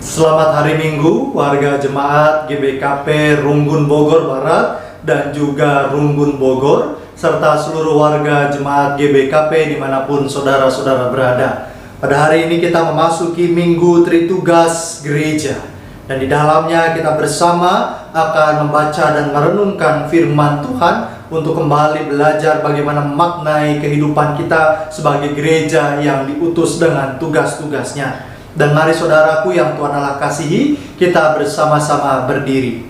Selamat hari Minggu, warga jemaat GBKP Runggun Bogor Barat dan juga Runggun Bogor, serta seluruh warga jemaat GBKP dimanapun saudara-saudara berada. Pada hari ini kita memasuki Minggu Tritugas Gereja, dan di dalamnya kita bersama akan membaca dan merenungkan firman Tuhan untuk kembali belajar bagaimana memaknai kehidupan kita sebagai gereja yang diutus dengan tugas-tugasnya. Dan mari saudaraku yang Tuhan Allah kasihi, kita bersama-sama berdiri.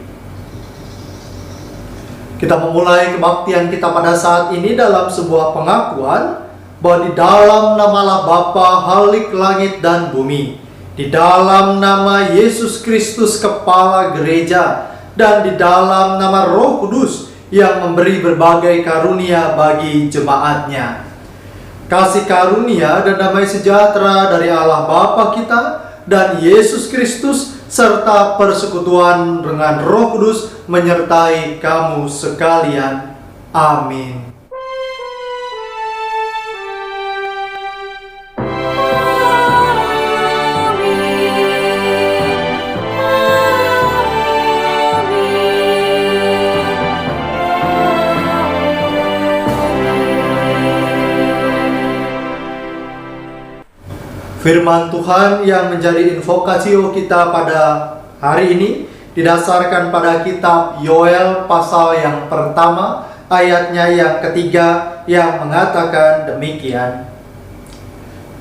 Kita memulai kebaktian kita pada saat ini dalam sebuah pengakuan bahwa di dalam nama Allah Bapa, Halik langit dan bumi, di dalam nama Yesus Kristus Kepala Gereja, dan di dalam nama Roh Kudus yang memberi berbagai karunia bagi jemaatnya. Kasih karunia dan damai sejahtera dari Allah Bapa kita dan Yesus Kristus serta persekutuan dengan Roh Kudus menyertai kamu sekalian. Amin. Firman Tuhan yang menjadi invokasio kita pada hari ini didasarkan pada kitab Yoel pasal yang pertama, ayatnya yang ketiga, yang mengatakan demikian.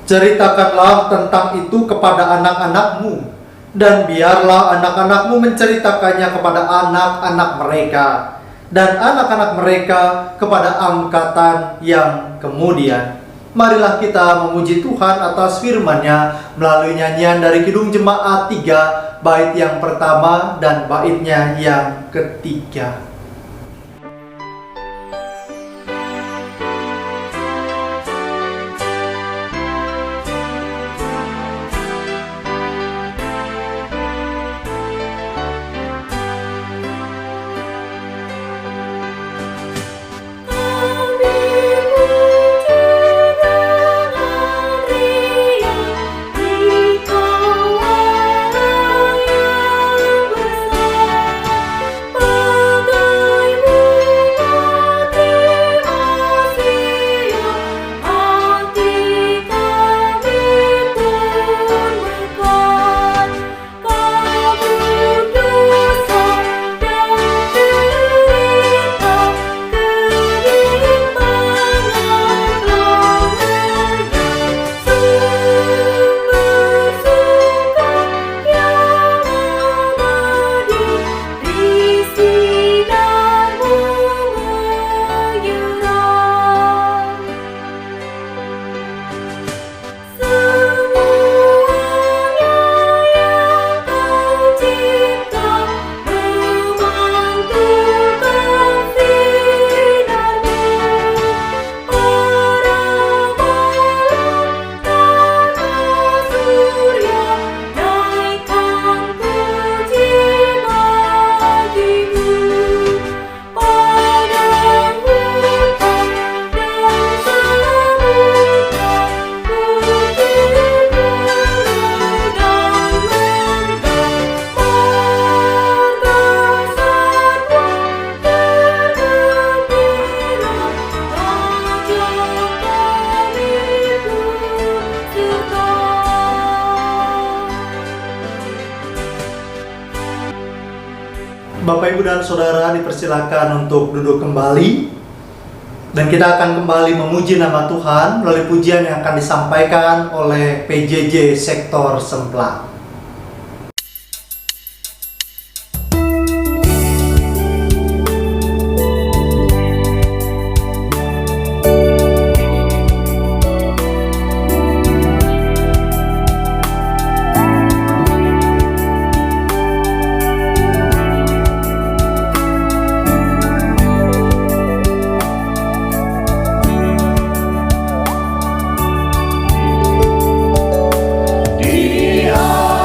Ceritakanlah tentang itu kepada anak-anakmu, dan biarlah anak-anakmu menceritakannya kepada anak-anak mereka, dan anak-anak mereka kepada angkatan yang kemudian. Marilah kita memuji Tuhan atas firman-Nya melalui nyanyian dari Kidung Jemaat 3, bait yang pertama dan baitnya yang ketiga. Bapak, Ibu, dan Saudara dipersilakan untuk duduk kembali. Dan kita akan kembali memuji nama Tuhan melalui pujian yang akan disampaikan oleh PJJ Sektor Semplak. Dia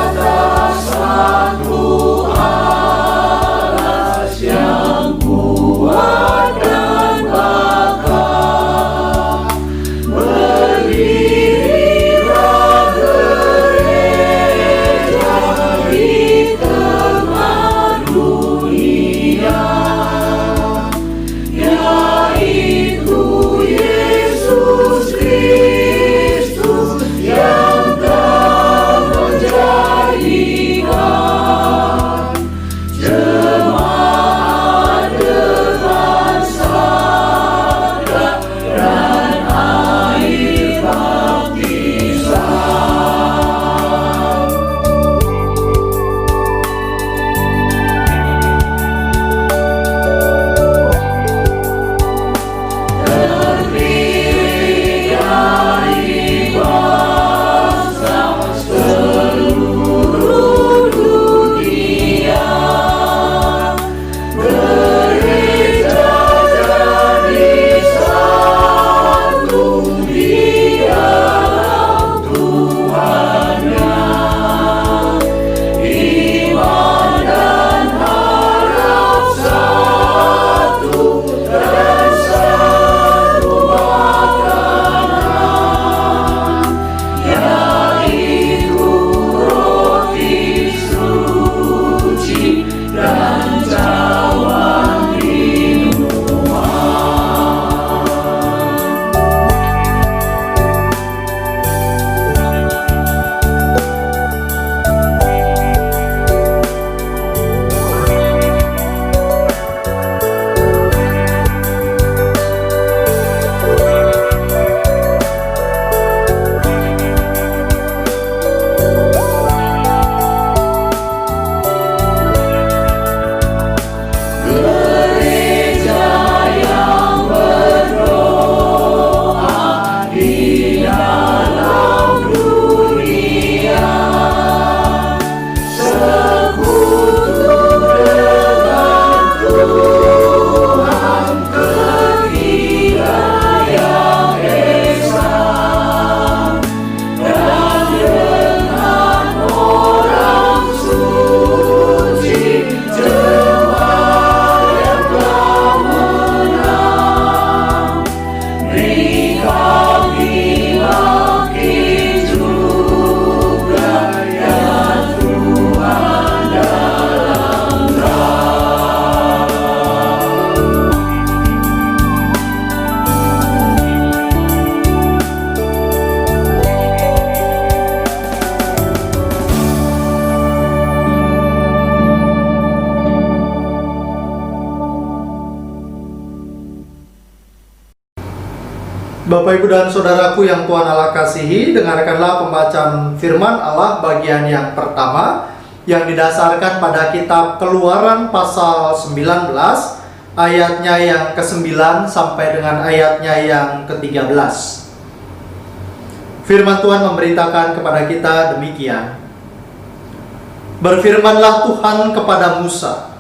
Bapak, Ibu, dan Saudaraku yang Tuhan Allah kasihi, dengarkanlah pembacaan firman Allah bagian yang pertama yang didasarkan pada kitab Keluaran pasal 19 ayatnya yang ke-9 sampai dengan ayatnya yang ke-13. Firman Tuhan memberitakan kepada kita demikian. Berfirmanlah Tuhan kepada Musa,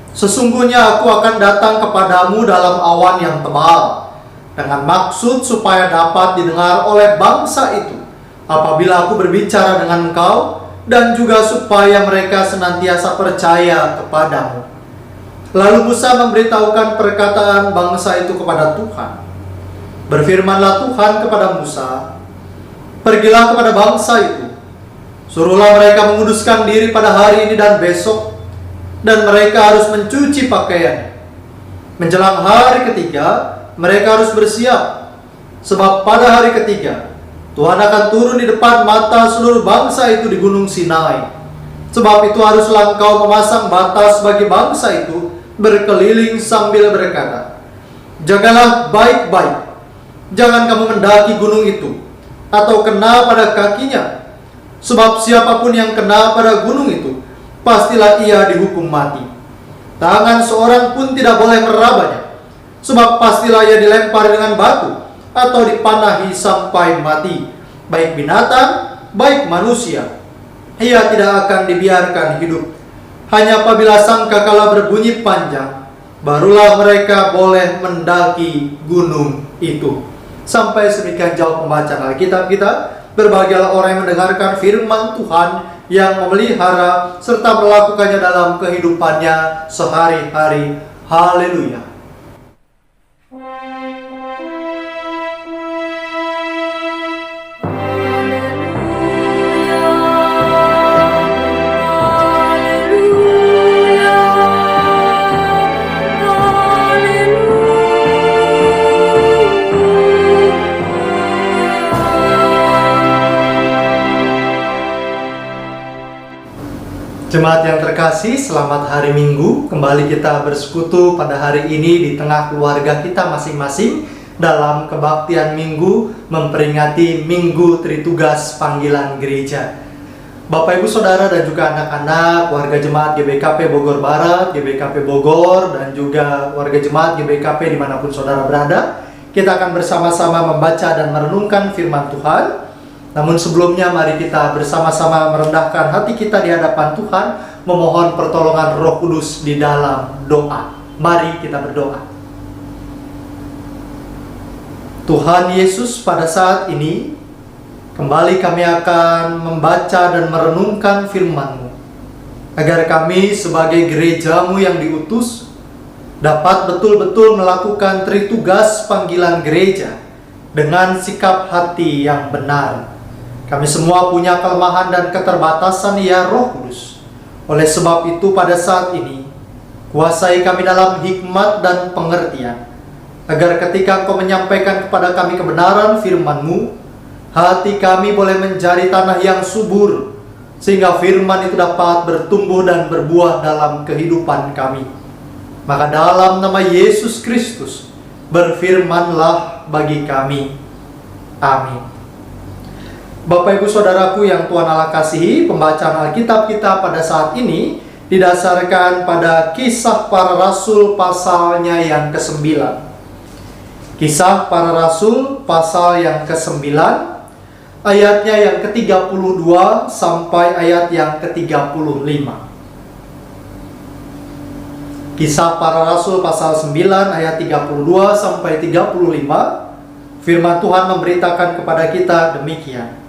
sesungguhnya aku akan datang kepadamu dalam awan yang tebal, dengan maksud supaya dapat didengar oleh bangsa itu apabila aku berbicara dengan engkau, dan juga supaya mereka senantiasa percaya kepadamu. Lalu Musa memberitahukan perkataan bangsa itu kepada Tuhan. Berfirmanlah Tuhan kepada Musa, pergilah kepada bangsa itu, suruhlah mereka menguduskan diri pada hari ini dan besok, dan mereka harus mencuci pakaian. Menjelang hari ketiga, mereka harus bersiap, sebab pada hari ketiga Tuhan akan turun di depan mata seluruh bangsa itu di Gunung Sinai. Sebab itu haruslah engkau memasang batas bagi bangsa itu berkeliling sambil berkata, jagalah baik-baik, jangan kamu mendaki gunung itu, atau kena pada kakinya. Sebab siapapun yang kena pada gunung itu, pastilah ia dihukum mati. Tangan seorang pun tidak boleh merabanya, sebab pastilah ia dilempar dengan batu atau dipanahi sampai mati, baik binatang, baik manusia. Ia tidak akan dibiarkan hidup. Hanya apabila sangkakala berbunyi panjang, barulah mereka boleh mendaki gunung itu. Sampai sedemikian jauh pembacaan Alkitab kita. Berbahagialah orang yang mendengarkan firman Tuhan, yang memelihara serta melakukannya dalam kehidupannya sehari-hari. Haleluya. Jemaat yang terkasih, selamat hari Minggu. Kembali kita bersekutu pada hari ini di tengah keluarga kita masing-masing dalam kebaktian Minggu memperingati Minggu Tritugas Panggilan Gereja. Bapak, Ibu, Saudara, dan juga anak-anak warga jemaat GBKP Bogor Barat, GBKP Bogor, dan juga warga jemaat GBKP dimanapun saudara berada, kita akan bersama-sama membaca dan merenungkan firman Tuhan. Namun sebelumnya mari kita bersama-sama merendahkan hati kita di hadapan Tuhan, memohon pertolongan Roh Kudus di dalam doa. Mari kita berdoa. Tuhan Yesus, pada saat ini kembali kami akan membaca dan merenungkan firman-Mu, agar kami sebagai gereja-Mu yang diutus dapat betul-betul melakukan tritugas panggilan gereja dengan sikap hati yang benar. Kami semua punya kelemahan dan keterbatasan, ya Roh Kudus. Oleh sebab itu pada saat ini, kuasai kami dalam hikmat dan pengertian, agar ketika Engkau menyampaikan kepada kami kebenaran firman-Mu, hati kami boleh menjadi tanah yang subur, sehingga firman itu dapat bertumbuh dan berbuah dalam kehidupan kami. Maka dalam nama Yesus Kristus, berfirmanlah bagi kami. Amin. Bapak, Ibu, Saudaraku yang Tuhan Allah kasihi, pembacaan Alkitab kita pada saat ini didasarkan pada Kisah Para Rasul pasalnya yang ke-9. Kisah Para Rasul pasal yang ke-9, ayatnya yang ke-32 sampai ayat yang ke-35. Kisah Para Rasul pasal 9 ayat 32 sampai 35, firman Tuhan memberitakan kepada kita demikian.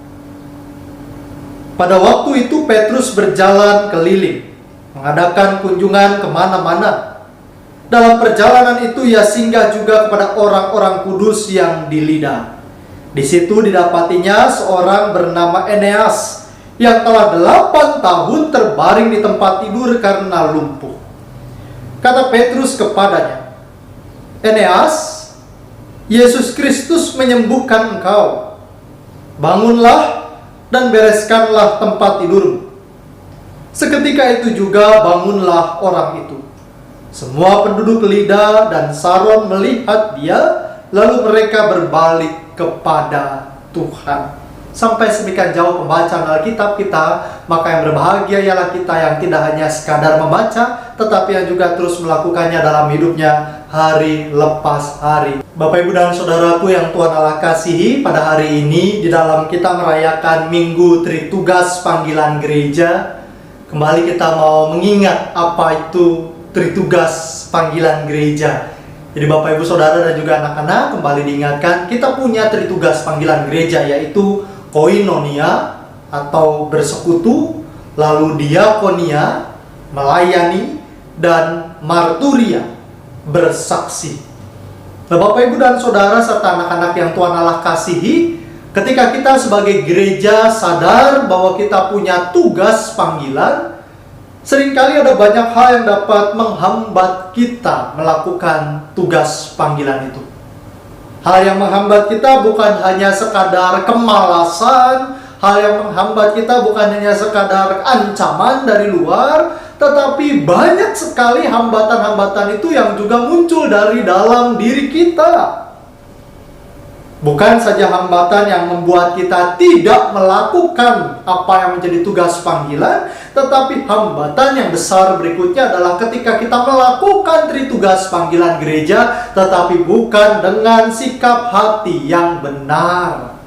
Pada waktu itu Petrus berjalan keliling, mengadakan kunjungan kemana-mana. Dalam perjalanan itu ia singgah juga kepada orang-orang kudus yang di Lida. Di situ didapatinya seorang bernama Eneas, yang telah 8 tahun terbaring di tempat tidur karena lumpuh. Kata Petrus kepadanya, Eneas, Yesus Kristus menyembuhkan engkau. Bangunlah dan bereskanlah tempat tidurmu. Seketika itu juga bangunlah orang itu. Semua penduduk Lida dan Saron melihat dia lalu mereka berbalik kepada Tuhan. Sampai sedemikian jauh pembacaan Alkitab kita, maka yang berbahagia ialah kita yang tidak hanya sekadar membaca, tetapi yang juga terus melakukannya dalam hidupnya hari lepas hari. Bapak, Ibu, dan Saudaraku yang Tuhan Allah kasihi, pada hari ini di dalam kita merayakan Minggu Tritugas Panggilan Gereja, kembali kita mau mengingat apa itu Tritugas Panggilan Gereja. Jadi Bapak, Ibu, Saudara, dan juga anak-anak kembali diingatkan, kita punya Tritugas Panggilan Gereja, yaitu koinonia atau bersekutu, lalu diakonia, melayani, dan marturia, bersaksi. Nah, Bapak, Ibu, dan Saudara, serta anak-anak yang Tuhan Allah kasihi, ketika kita sebagai gereja sadar bahwa kita punya tugas panggilan, seringkali ada banyak hal yang dapat menghambat kita melakukan tugas panggilan itu. Hal yang menghambat kita bukan hanya sekadar kemalasan, hal yang menghambat kita bukan hanya sekadar ancaman dari luar, tetapi banyak sekali hambatan-hambatan itu yang juga muncul dari dalam diri kita. Bukan saja hambatan yang membuat kita tidak melakukan apa yang menjadi tugas panggilan, tetapi hambatan yang besar berikutnya adalah ketika kita melakukan tritugas panggilan gereja, tetapi bukan dengan sikap hati yang benar.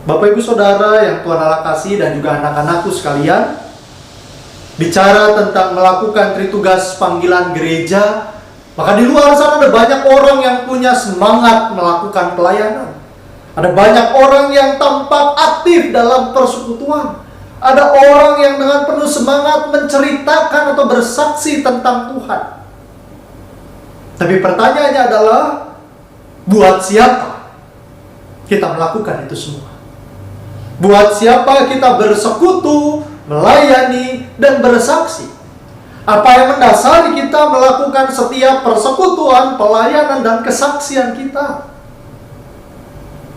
Bapak, Ibu, Saudara yang Tuhan Allah kasih, dan juga anak-anakku sekalian, bicara tentang melakukan tritugas panggilan gereja, maka di luar sana ada banyak orang yang punya semangat melakukan pelayanan. Ada banyak orang yang tampak aktif dalam persekutuan. Ada orang yang dengan penuh semangat menceritakan atau bersaksi tentang Tuhan. Tapi pertanyaannya adalah, buat siapa kita melakukan itu semua? Buat siapa kita bersekutu, melayani, dan bersaksi? Apa yang mendasari kita melakukan setiap persekutuan, pelayanan, dan kesaksian kita?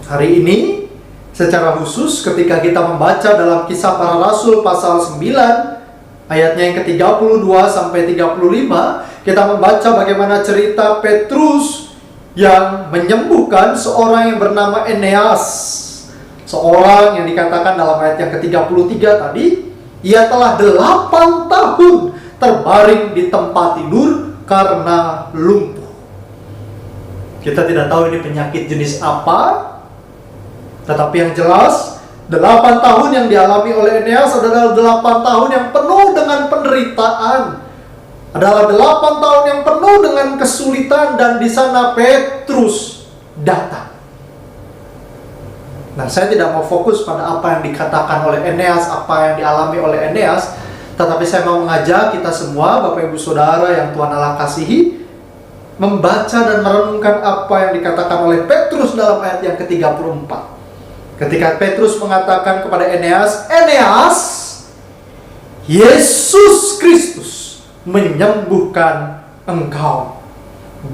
Hari ini, secara khusus ketika kita membaca dalam Kisah Para Rasul pasal 9, ayatnya yang ke-32 sampai 35, kita membaca bagaimana cerita Petrus yang menyembuhkan seorang yang bernama Eneas. Seorang yang dikatakan dalam ayat yang ke-33 tadi, ia telah 8 tahun terbaring di tempat tidur karena lumpuh. Kita tidak tahu ini penyakit jenis apa, tetapi yang jelas 8 tahun yang dialami oleh Eneas adalah 8 tahun yang penuh dengan penderitaan, adalah 8 tahun yang penuh dengan kesulitan, dan di sana Petrus datang. Nah, saya tidak mau fokus pada apa yang dikatakan oleh Eneas, apa yang dialami oleh Eneas, tetapi saya mau mengajak kita semua, Bapak, Ibu, Saudara yang Tuhan Allah kasihi, membaca dan merenungkan apa yang dikatakan oleh Petrus dalam ayat yang ke-34. Ketika Petrus mengatakan kepada Eneas, "Eneas, Yesus Kristus menyembuhkan engkau.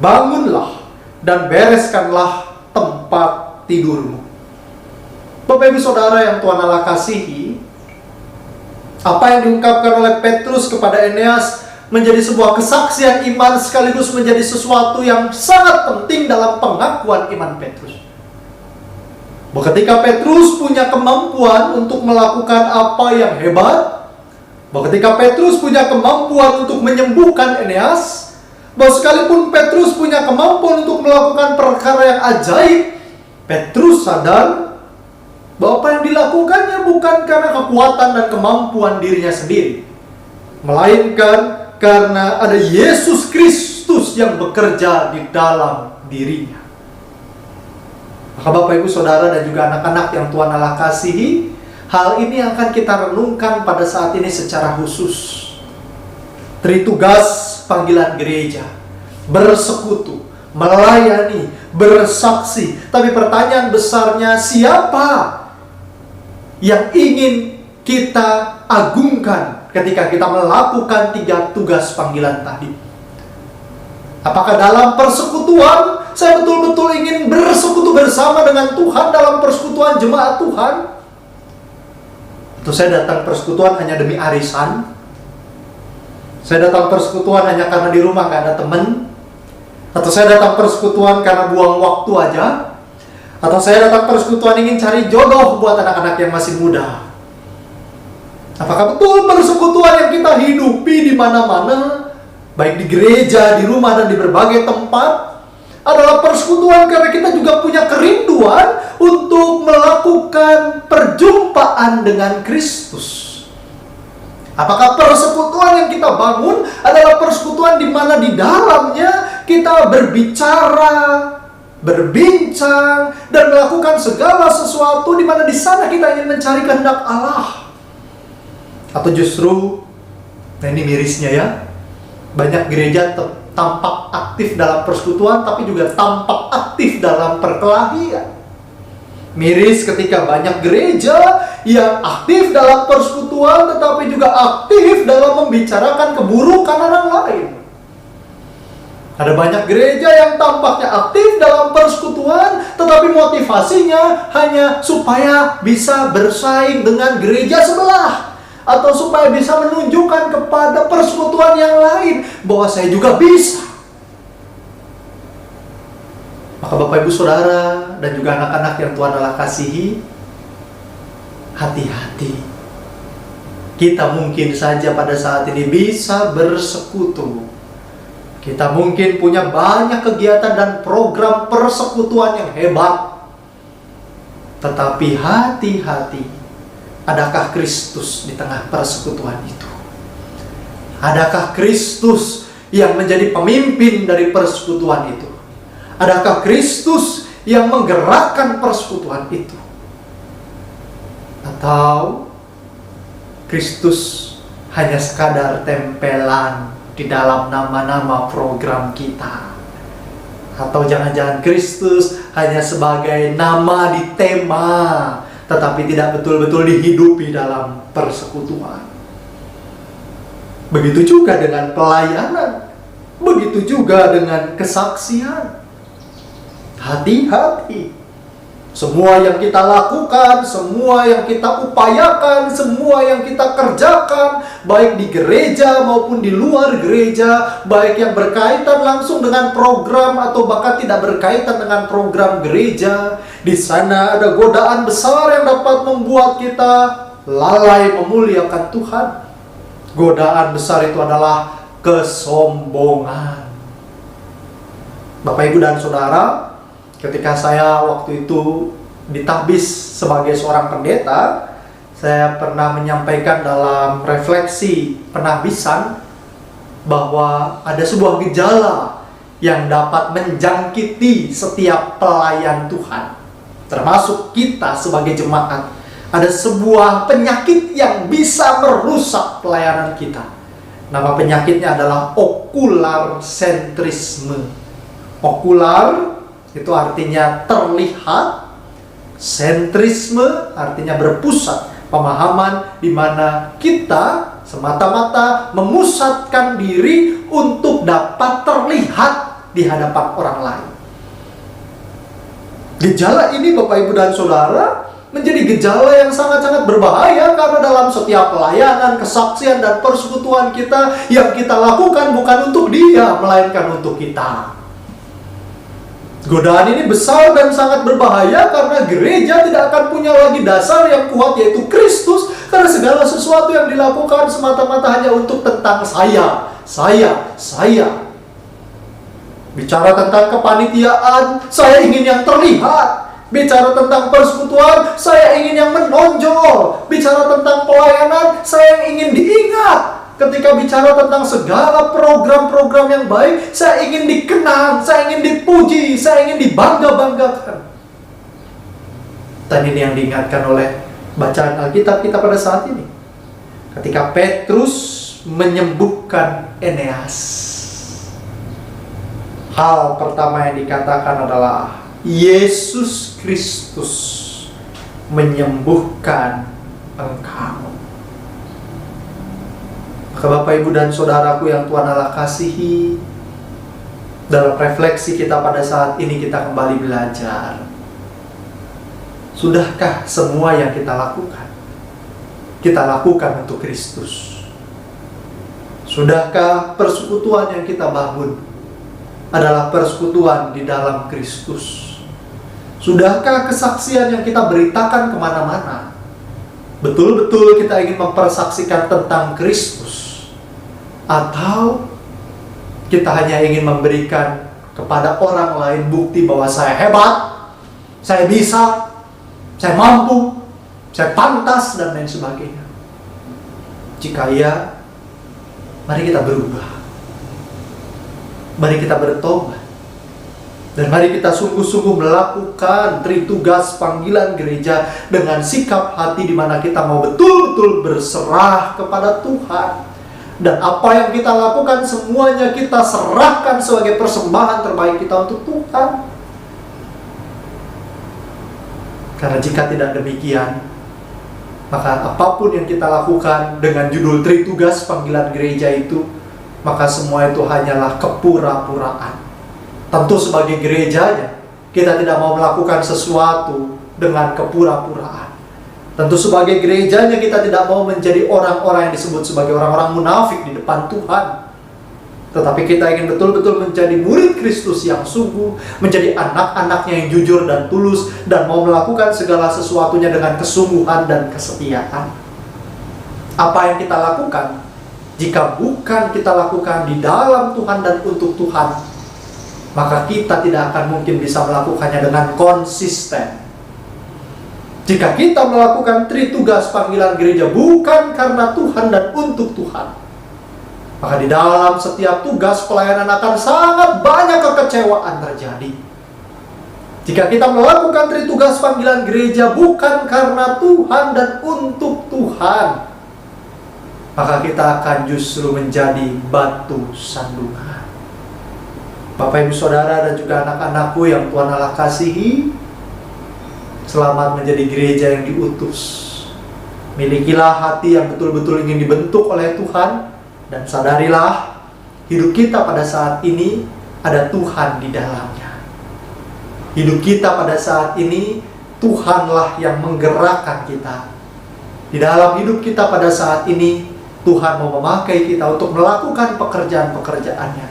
Bangunlah dan bereskanlah tempat tidurmu." Bapak, Ibu, Saudara yang Tuhan Allah kasihi, apa yang diungkapkan oleh Petrus kepada Eneas menjadi sebuah kesaksian iman sekaligus menjadi sesuatu yang sangat penting dalam pengakuan iman Petrus. Bahwa ketika Petrus punya kemampuan untuk melakukan apa yang hebat, bahwa ketika Petrus punya kemampuan untuk menyembuhkan Eneas, bahwa sekalipun Petrus punya kemampuan untuk melakukan perkara yang ajaib, Petrus sadar bahwa apa yang dilakukannya bukan karena kekuatan dan kemampuan dirinya sendiri, melainkan karena ada Yesus Kristus yang bekerja di dalam dirinya. Maka Bapak, Ibu, Saudara, dan juga anak-anak yang Tuhan Allah kasihi, hal ini akan kita renungkan pada saat ini secara khusus. Tritugas panggilan gereja, bersekutu, melayani, bersaksi. Tapi pertanyaan besarnya, siapa yang ingin kita agungkan ketika kita melakukan 3 tugas panggilan tadi? Apakah dalam persekutuan saya betul-betul ingin bersekutu bersama dengan Tuhan dalam persekutuan jemaat Tuhan? Atau saya datang persekutuan hanya demi arisan? Saya datang persekutuan hanya karena di rumah gak ada teman? Atau saya datang persekutuan karena buang waktu aja? Atau saya datang persekutuan ingin cari jodoh buat anak-anak yang masih muda? Apakah betul persekutuan yang kita hidupi di mana-mana, baik di gereja, di rumah, dan di berbagai tempat, adalah persekutuan karena kita juga punya kerinduan untuk melakukan perjumpaan dengan Kristus? Apakah persekutuan yang kita bangun adalah persekutuan di mana di dalamnya kita berbicara, berbincang, dan melakukan segala sesuatu di mana di sana kita ingin mencari kehendak Allah? Atau justru, nah ini mirisnya ya, banyak gereja tampak aktif dalam persekutuan tapi juga tampak aktif dalam perkelahian. Miris ketika banyak gereja yang aktif dalam persekutuan tetapi juga aktif dalam membicarakan keburukan orang lain. Ada banyak gereja yang tampaknya aktif dalam persekutuan tetapi motivasinya hanya supaya bisa bersaing dengan gereja sebelah, atau supaya bisa menunjukkan kepada persekutuan yang lain bahwa saya juga bisa. Maka Bapak Ibu Saudara dan juga anak-anak yang Tuhan Allah kasihi, hati-hati. Kita mungkin saja pada saat ini bisa bersekutu. Kita mungkin punya banyak kegiatan dan program persekutuan yang hebat. Tetapi hati-hati, adakah Kristus di tengah persekutuan itu? Adakah Kristus yang menjadi pemimpin dari persekutuan itu? Adakah Kristus yang menggerakkan persekutuan itu? Atau Kristus hanya sekadar tempelan di dalam nama-nama program kita? Atau jangan-jangan Kristus hanya sebagai nama di tema, tetapi tidak betul-betul dihidupi dalam persekutuan? Begitu juga dengan pelayanan, begitu juga dengan kesaksian. Hati-hati. Semua yang kita lakukan, semua yang kita upayakan, semua yang kita kerjakan, baik di gereja maupun di luar gereja, baik yang berkaitan langsung dengan program atau bahkan tidak berkaitan dengan program gereja, di sana ada godaan besar yang dapat membuat kita lalai memuliakan Tuhan. Godaan besar itu adalah kesombongan. Bapak, Ibu, dan Saudara, ketika saya waktu itu ditabis sebagai seorang pendeta, saya pernah menyampaikan dalam refleksi penabisan bahwa ada sebuah gejala yang dapat menjangkiti setiap pelayan Tuhan, termasuk kita sebagai jemaat. Ada sebuah penyakit yang bisa merusak pelayanan kita. Nama penyakitnya adalah okular sentrisme. Okular itu artinya terlihat, sentrisme artinya berpusat, pemahaman di mana kita semata-mata memusatkan diri untuk dapat terlihat di hadapan orang lain. Gejala ini, Bapak, Ibu, dan Saudara, menjadi gejala yang sangat-sangat berbahaya karena dalam setiap pelayanan, kesaksian, dan persekutuan kita, yang kita lakukan bukan untuk dia, melainkan untuk kita. Godaan ini besar dan sangat berbahaya karena gereja tidak akan punya lagi dasar yang kuat, yaitu Kristus, karena segala sesuatu yang dilakukan semata-mata hanya untuk tentang saya. Bicara tentang kepanitiaan, saya ingin yang terlihat. Bicara tentang persekutuan, saya ingin yang menonjol. Bicara tentang pelayanan, saya ingin diingat. Ketika bicara tentang segala program-program yang baik, saya ingin dikenang, saya ingin dipuji, saya ingin dibangga-banggakan. Dan ini yang diingatkan oleh bacaan Alkitab kita pada saat ini. Ketika Petrus menyembuhkan Eneas, hal pertama yang dikatakan adalah Yesus Kristus menyembuhkan engkau. Maka Bapak, Ibu, dan Saudaraku yang Tuhan Allah kasihi, dalam refleksi kita pada saat ini kita kembali belajar. Sudahkah semua yang kita lakukan untuk Kristus? Sudahkah persekutuan yang kita bangun adalah persekutuan di dalam Kristus. Sudahkah kesaksian yang kita beritakan kemana-mana betul-betul kita ingin mempersaksikan tentang Kristus? Atau kita hanya ingin memberikan kepada orang lain bukti bahwa saya hebat, saya bisa, saya mampu, saya pantas, dan lain sebagainya? Jika iya, mari kita berubah. Mari kita bertobat. Dan mari kita sungguh-sungguh melakukan tritugas panggilan gereja dengan sikap hati di mana kita mau betul-betul berserah kepada Tuhan. Dan apa yang kita lakukan semuanya kita serahkan sebagai persembahan terbaik kita untuk Tuhan. Karena jika tidak demikian, maka apapun yang kita lakukan dengan judul tritugas panggilan gereja itu, maka semua itu hanyalah kepura-puraan. Tentu sebagai gerejanya, kita tidak mau melakukan sesuatu dengan kepura-puraan. Tentu sebagai gerejanya kita tidak mau menjadi orang-orang yang disebut sebagai orang-orang munafik di depan Tuhan. Tetapi kita ingin betul-betul menjadi murid Kristus yang sungguh, menjadi anak-anaknya yang jujur dan tulus, dan mau melakukan segala sesuatunya dengan kesungguhan dan kesetiaan. Apa yang kita lakukan, jika bukan kita lakukan di dalam Tuhan dan untuk Tuhan, maka kita tidak akan mungkin bisa melakukannya dengan konsisten. Jika kita melakukan tritugas panggilan gereja bukan karena Tuhan dan untuk Tuhan, maka di dalam setiap tugas pelayanan akan sangat banyak kekecewaan terjadi. Jika kita melakukan tritugas panggilan gereja bukan karena Tuhan dan untuk Tuhan, maka kita akan justru menjadi batu sandungan. Bapak Ibu Saudara dan juga anak-anakku yang Tuhan Allah kasihi, selamat menjadi gereja yang diutus. Milikilah hati yang betul-betul ingin dibentuk oleh Tuhan, dan sadarilah hidup kita pada saat ini ada Tuhan di dalamnya. Hidup kita pada saat ini Tuhanlah yang menggerakkan kita. Di dalam hidup kita pada saat ini Tuhan mau memakai kita untuk melakukan pekerjaan-pekerjaannya.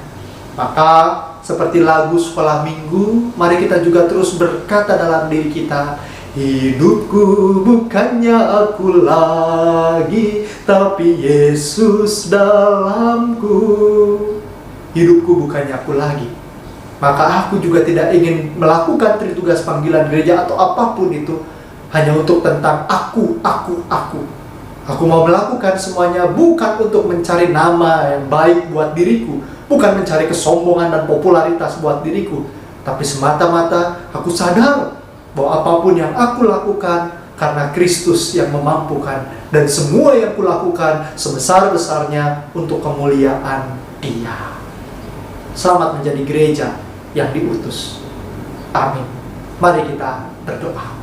Maka seperti lagu sekolah minggu, mari kita juga terus berkata dalam diri kita, hidupku bukannya aku lagi, tapi Yesus dalamku. Hidupku bukannya aku lagi. Maka aku juga tidak ingin melakukan tritugas panggilan gereja atau apapun itu hanya untuk tentang aku. Aku mau melakukan semuanya bukan untuk mencari nama yang baik buat diriku, bukan mencari kesombongan dan popularitas buat diriku, tapi semata-mata aku sadar bahwa apapun yang aku lakukan karena Kristus yang memampukan, dan semua yang kulakukan sebesar-besarnya untuk kemuliaan Dia. Selamat menjadi gereja yang diutus. Amin. Mari kita berdoa.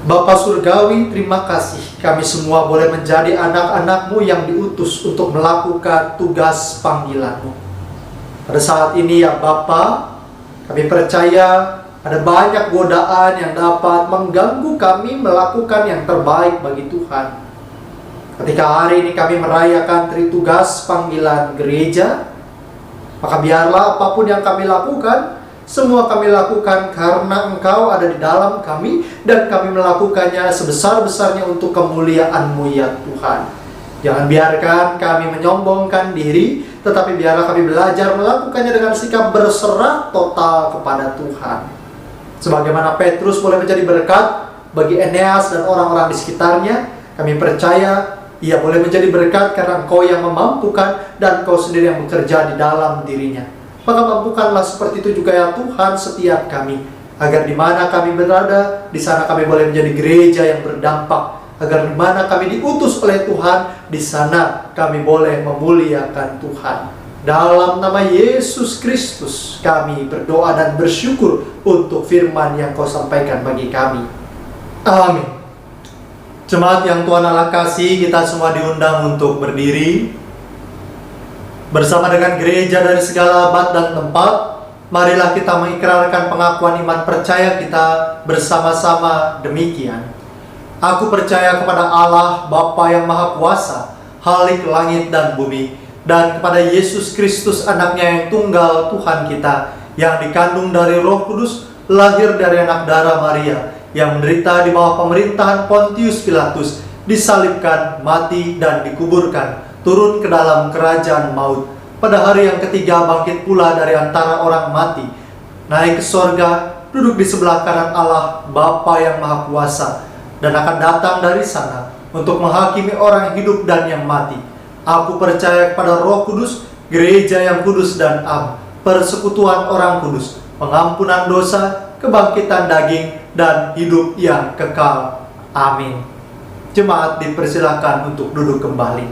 Bapa Surgawi, terima kasih kami semua boleh menjadi anak-anak-Mu yang diutus untuk melakukan tugas panggilan-Mu. Pada saat ini ya Bapa, kami percaya ada banyak godaan yang dapat mengganggu kami melakukan yang terbaik bagi Tuhan. Ketika hari ini kami merayakan tritugas panggilan gereja, maka biarlah apapun yang kami lakukan, semua kami lakukan karena Engkau ada di dalam kami, dan kami melakukannya sebesar-besarnya untuk kemuliaan-Mu ya Tuhan. Jangan biarkan kami menyombongkan diri, tetapi biarlah kami belajar melakukannya dengan sikap berserah total kepada Tuhan. Sebagaimana Petrus boleh menjadi berkat bagi Eneas dan orang-orang di sekitarnya, kami percaya ia boleh menjadi berkat karena Engkau yang memampukan dan Engkau sendiri yang bekerja di dalam dirinya. Maka mampukanlah seperti itu juga ya Tuhan setiap kami, agar di mana kami berada, di sana kami boleh menjadi gereja yang berdampak. Agar di mana kami diutus oleh Tuhan, di sana kami boleh memuliakan Tuhan. Dalam nama Yesus Kristus kami berdoa dan bersyukur untuk firman yang Kau sampaikan bagi kami. Amin. Jemaat yang Tuhan Allah kasih, kita semua diundang untuk berdiri bersama dengan gereja dari segala abad dan tempat. Marilah kita mengikrarkan pengakuan iman percaya kita bersama-sama demikian. Aku percaya kepada Allah, Bapa yang Maha Kuasa, Khalik langit dan bumi, dan kepada Yesus Kristus anaknya yang tunggal Tuhan kita, yang dikandung dari Roh Kudus, lahir dari anak darah Maria, yang menderita di bawah pemerintahan Pontius Pilatus, disalibkan, mati, dan dikuburkan, turun ke dalam kerajaan maut. Pada hari yang ketiga bangkit pula dari antara orang mati, naik ke sorga, duduk di sebelah kanan Allah Bapa yang Maha Kuasa, dan akan datang dari sana untuk menghakimi orang yang hidup dan yang mati. Aku percaya kepada Roh Kudus, gereja yang kudus dan am, persekutuan orang kudus, pengampunan dosa, kebangkitan daging, dan hidup yang kekal. Amin. Jemaat dipersilakan untuk duduk kembali.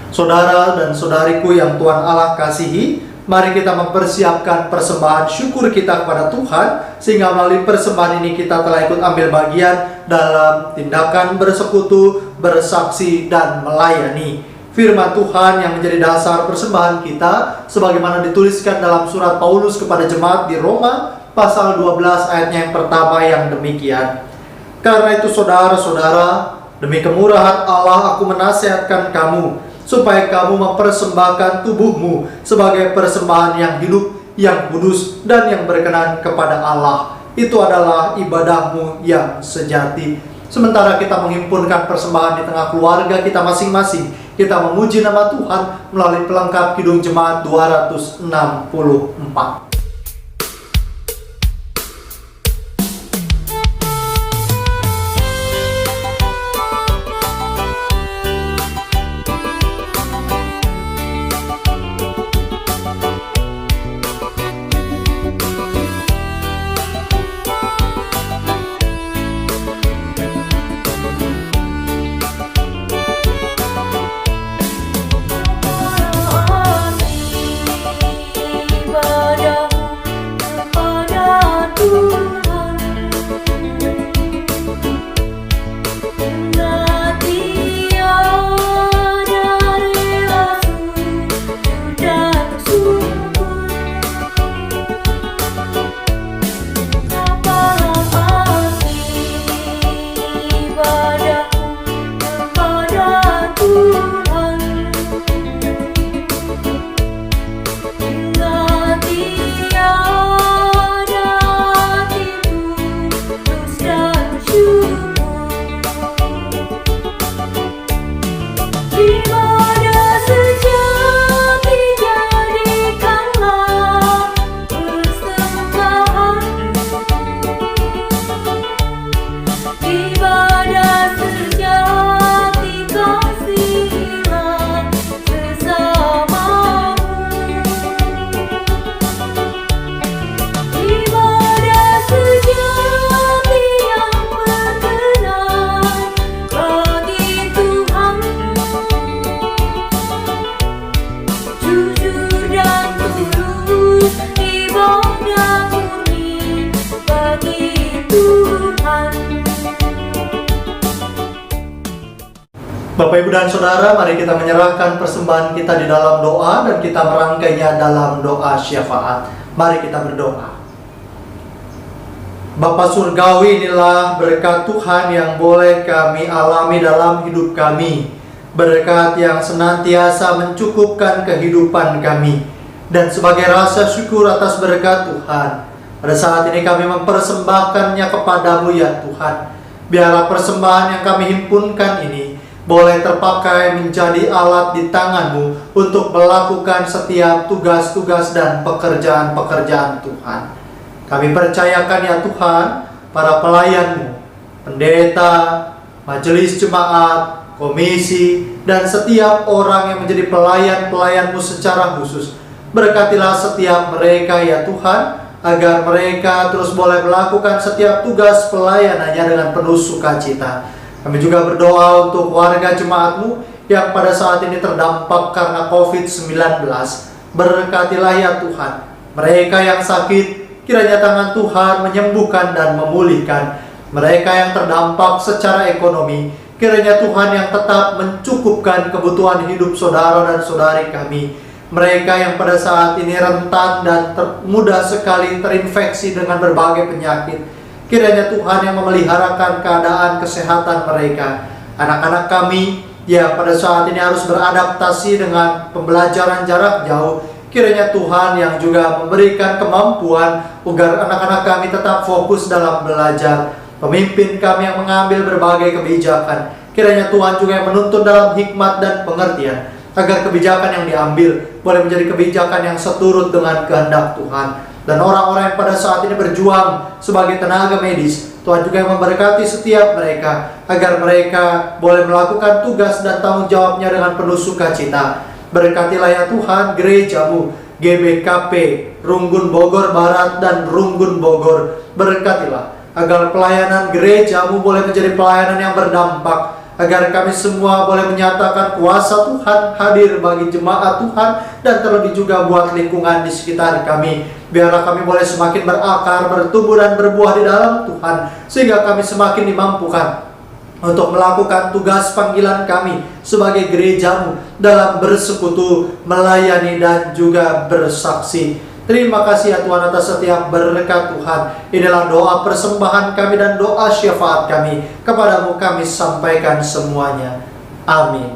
Saudara dan saudariku yang Tuhan Allah kasihi, mari kita mempersiapkan persembahan syukur kita kepada Tuhan, sehingga melalui persembahan ini kita telah ikut ambil bagian dalam tindakan bersekutu, bersaksi, dan melayani. Firman Tuhan yang menjadi dasar persembahan kita, sebagaimana dituliskan dalam surat Paulus kepada jemaat di Roma, pasal 12 ayatnya yang pertama yang demikian. Karena itu saudara-saudara, demi kemurahan Allah aku menasihatkan kamu, supaya kamu mempersembahkan tubuhmu sebagai persembahan yang hidup, yang kudus, dan yang berkenan kepada Allah. Itu adalah ibadahmu yang sejati. Sementara kita menghimpunkan persembahan di tengah keluarga kita masing-masing, kita memuji nama Tuhan melalui pelengkap Kidung Jemaat 264. Bapak, Ibu, dan Saudara, mari kita menyerahkan persembahan kita di dalam doa dan kita merangkainya dalam doa syafaat. Mari kita berdoa. Bapa Surgawi, inilah berkat Tuhan yang boleh kami alami dalam hidup kami. Berkat yang senantiasa mencukupkan kehidupan kami. Dan sebagai rasa syukur atas berkat Tuhan, pada saat ini kami mempersembahkannya kepadamu ya Tuhan. Biarlah persembahan yang kami himpunkan ini boleh terpakai menjadi alat di tangan-Mu untuk melakukan setiap tugas-tugas dan pekerjaan-pekerjaan Tuhan. Kami percayakan ya Tuhan, para pelayan-Mu, pendeta, majelis jemaat, komisi, dan setiap orang yang menjadi pelayan-pelayan-Mu secara khusus. Berkatilah setiap mereka ya Tuhan, agar mereka terus boleh melakukan setiap tugas pelayanannya dengan penuh sukacita. Kami juga berdoa untuk warga jemaat-Mu yang pada saat ini terdampak karena COVID-19. Berkatilah ya Tuhan, mereka yang sakit, kiranya tangan Tuhan menyembuhkan dan memulihkan. Mereka yang terdampak secara ekonomi, kiranya Tuhan yang tetap mencukupkan kebutuhan hidup saudara dan saudari kami. Mereka yang pada saat ini rentan dan mudah sekali terinfeksi dengan berbagai penyakit, kiranya Tuhan yang memeliharakan keadaan kesehatan mereka. Anak-anak kami yang pada saat ini harus beradaptasi dengan pembelajaran jarak jauh. Kiranya Tuhan yang juga memberikan kemampuan agar anak-anak kami tetap fokus dalam belajar. Pemimpin kami yang mengambil berbagai kebijakan, kiranya Tuhan juga yang menuntun dalam hikmat dan pengertian, agar kebijakan yang diambil boleh menjadi kebijakan yang seturut dengan kehendak Tuhan. Dan orang-orang yang pada saat ini berjuang sebagai tenaga medis, Tuhan juga yang memberkati setiap mereka, agar mereka boleh melakukan tugas dan tanggung jawabnya dengan penuh sukacita. Berkatilah ya Tuhan gerejamu, GBKP, Runggun Bogor Barat dan Runggun Bogor. Berkatilah agar pelayanan gerejamu boleh menjadi pelayanan yang berdampak, agar kami semua boleh menyatakan kuasa Tuhan hadir bagi jemaat Tuhan, dan terlebih juga buat lingkungan di sekitar kami. Biarlah kami boleh semakin berakar, bertumbuh dan berbuah di dalam Tuhan, sehingga kami semakin dimampukan untuk melakukan tugas panggilan kami sebagai gerejamu dalam bersekutu, melayani dan juga bersaksi. Terima kasih ya Tuhan atas setiap berkat Tuhan. Inilah doa persembahan kami dan doa syafaat kami. Kepadamu kami sampaikan semuanya. Amin.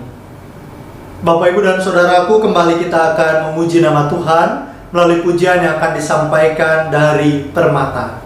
Bapak, Ibu, dan Saudaraku, kembali kita akan memuji nama Tuhan melalui pujian yang akan disampaikan dari Permata.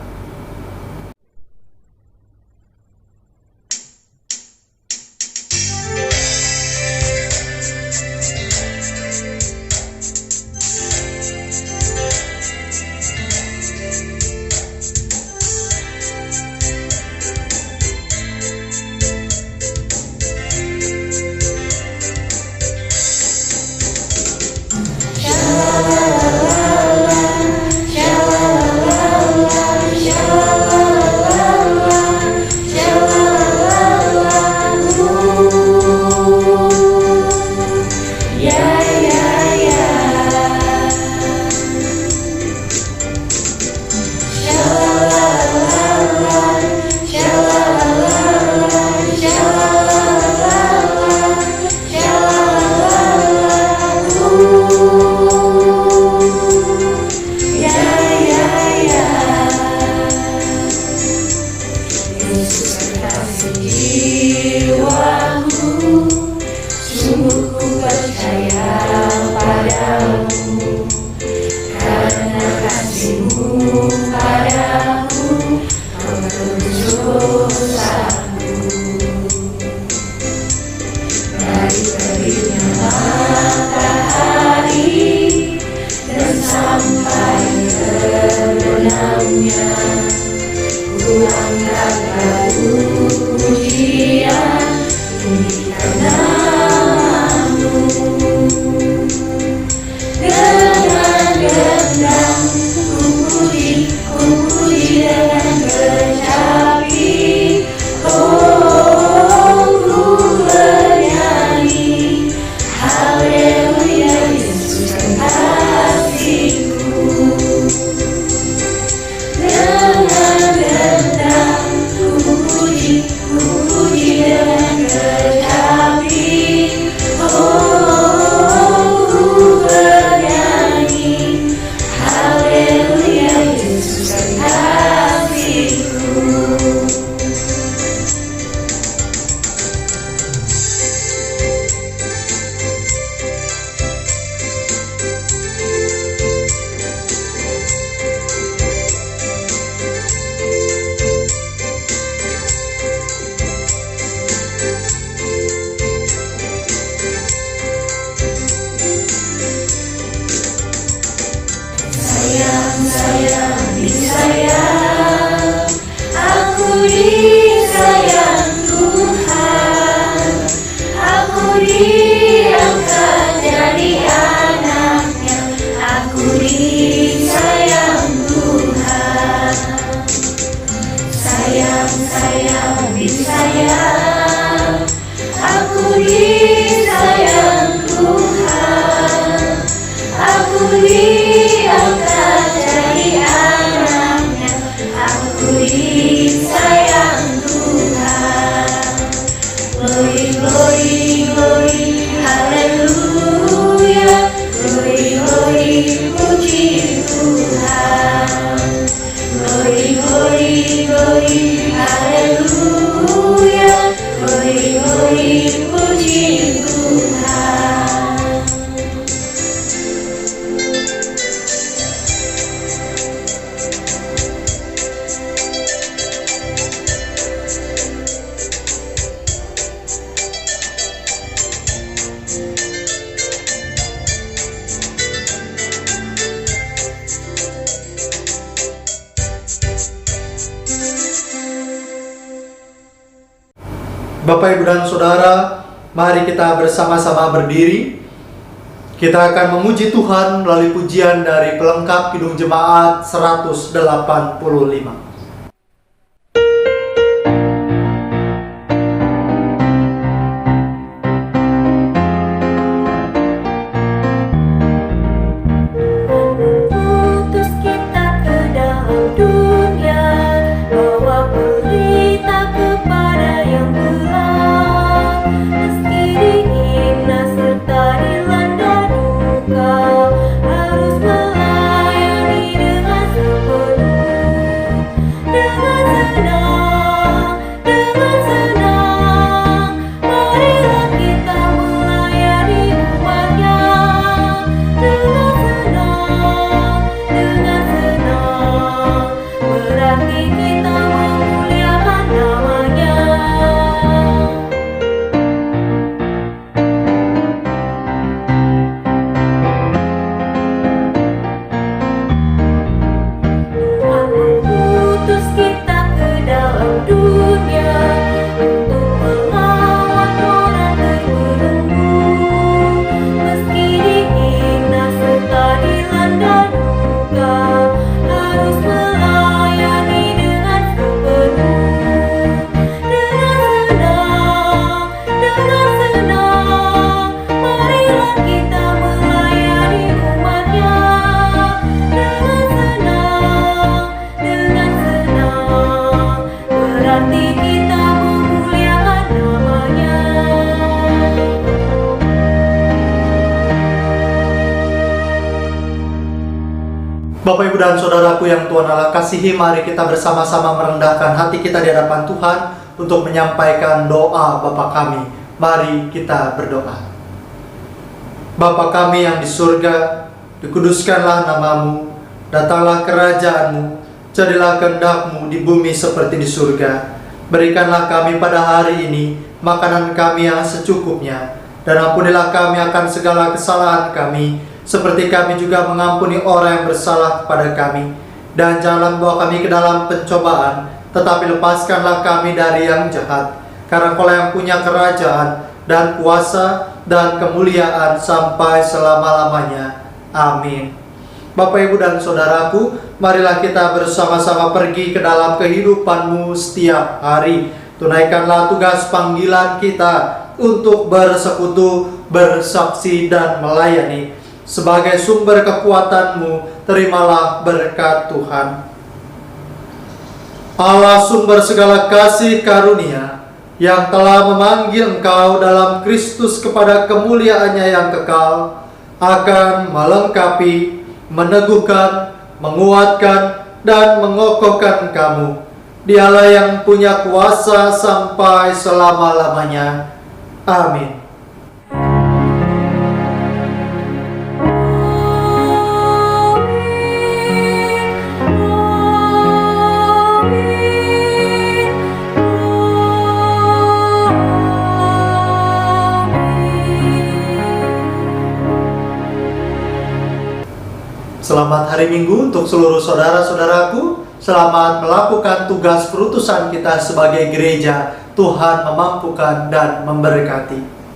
Puji Bapak, Ibu, dan Saudara, mari kita bersama-sama berdiri. Kita akan memuji Tuhan melalui pujian dari pelengkap Kidung Jemaat 185. Bapak, Ibu, dan Saudaraku yang Tuhan Allah kasihi, mari kita bersama-sama merendahkan hati kita di hadapan Tuhan untuk menyampaikan doa Bapa kami. Mari kita berdoa. Bapa kami yang di surga, dikuduskanlah namamu, datanglah kerajaanmu, jadilah kehendak-Mu di bumi seperti di surga. Berikanlah kami pada hari ini makanan kami yang secukupnya, dan ampunilah kami akan segala kesalahan kami, seperti kami juga mengampuni orang yang bersalah kepada kami. Dan janganlah membawa kami ke dalam pencobaan, tetapi lepaskanlah kami dari yang jahat. Karena Kaulah yang punya kerajaan dan kuasa dan kemuliaan sampai selama-lamanya. Amin. Bapak, Ibu, dan Saudaraku, marilah kita bersama-sama pergi ke dalam kehidupan-Mu setiap hari. Tunaikanlah tugas panggilan kita untuk bersekutu, bersaksi, dan melayani. Sebagai sumber kekuatan-Mu, terimalah berkat Tuhan. Allah sumber segala kasih karunia, yang telah memanggil Engkau dalam Kristus kepada kemuliaan-Nya yang kekal, akan melengkapi, meneguhkan, menguatkan, dan mengokohkan kamu. Dialah yang punya kuasa sampai selama-lamanya. Amin. Selamat hari Minggu untuk seluruh saudara-saudaraku. Selamat melakukan tugas perutusan kita sebagai gereja. Tuhan memampukan dan memberkati.